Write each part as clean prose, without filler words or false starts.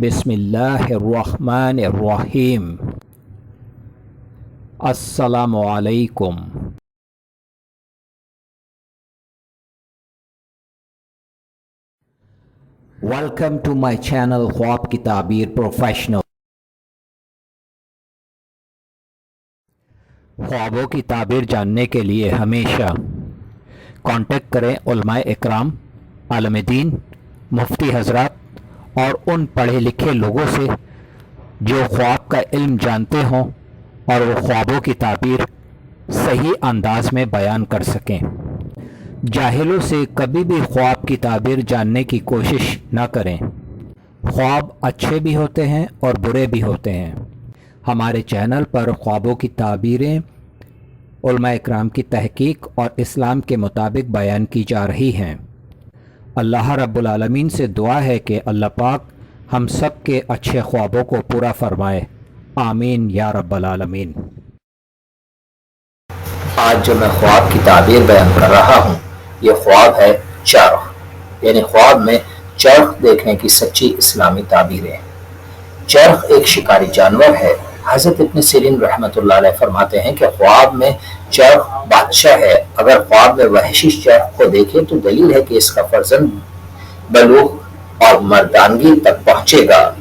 बिस्मिल्लाहिर्रहमानिर्रहीम। अस्सलामु अलैकुम। वेलकम टू माय चैनल ख्वाब की ताबीर प्रोफेशनल। ख्वाबों की ताबीर जानने के लिए हमेशा कांटेक्ट करें उलमाए इकराम, आलम दीन, मुफ्ती हजरात और उन पढ़े लिखे लोगों से जो ख्वाब का इल्म जानते हों और वो ख्वाबों की ताबीर सही अंदाज में बयान कर सकें। जाहिलों से कभी भी ख्वाब की ताबीर जानने की कोशिश न करें। ख्वाब अच्छे भी होते हैं और बुरे भी होते हैं। हमारे चैनल पर ख्वाबों की ताबीरें उलमा इकराम की तहकीक और इस्लाम के मुताबिक बयान की जा रही हैं। अल्लाह रब्बुल आलमीन से दुआ है कि अल्लाह पाक हम सब के अच्छे ख्वाबों को पूरा फरमाए। आमीन या रब्बल आलमीन। आज जो मैं ख्वाब की ताबीर बयान कर रहा हूँ, ये ख्वाब है चरख, यानी ख्वाब में चरख देखने की सच्ची इस्लामी ताबीरें। चरख एक शिकारी जानवर है। हज़रत इब्न सीरीन रहमतुल्लाह अलैह फरमाते हैं कि ख्वाब में चरख बादशाह है। अगर ख्वाब में वहशी चरख को देखे तो दलील है कि इसका फर्जंद बलूग और मर्दानगी तक पहुंचेगा,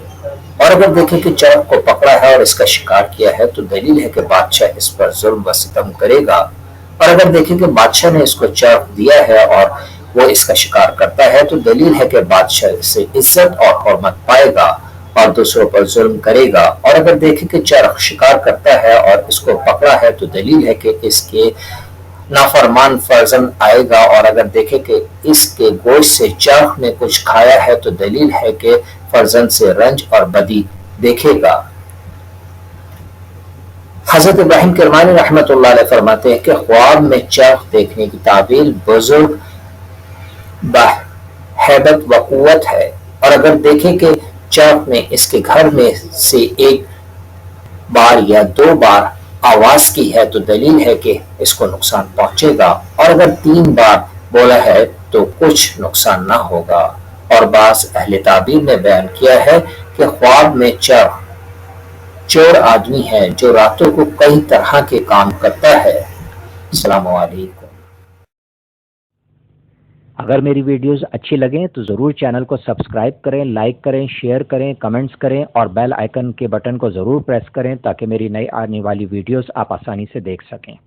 और अगर देखे कि चरख को पकड़ा है और इसका शिकार किया है तो दलील है कि बादशाह इस पर जुल्म व सितम करेगा, और अगर देखे कि बादशाह ने इसको चरख दिया है और वो इसका शिकार करता है तो दलील है कि बादशाह इससे इज्जत और हुर्मत पाएगा और दूसरों पर जुल्म करेगा, और अगर देखे कि चरख शिकार करता है और इसको पकड़ा है तो दलील है कि इसके नाफरमान फर्जंद आएगा, और अगर देखे कि इसके गोश्त से चरख ने कुछ खाया है तो दलील है कि फर्जंद से रंज और बदी देखेगा। हजरत इब्राहिम किरमानी रहमतुल्लाह अलैह फरमाते हैं कि ख्वाब में चरख देखने की ताबीर बुजुर्ग हैबत व कुव्वत है, और अगर देखे कि चरख ने इसके घर में से एक बार या दो बार आवाज की है तो दलील है कि इसको नुकसान पहुंचेगा, और अगर 3 बार बोला है तो कुछ नुकसान ना होगा। और बास अहले ताबीर ने बयान किया है कि ख्वाब में चरख चोर आदमी है जो रातों को कई तरह के काम करता है। अस्सलामु अलैकुम। अगर मेरी वीडियोस अच्छी लगें तो ज़रूर चैनल को सब्सक्राइब करें, लाइक करें, शेयर करें, कमेंट्स करें और बेल आइकन के बटन को ज़रूर प्रेस करें ताकि मेरी नई आने वाली वीडियोस आप आसानी से देख सकें।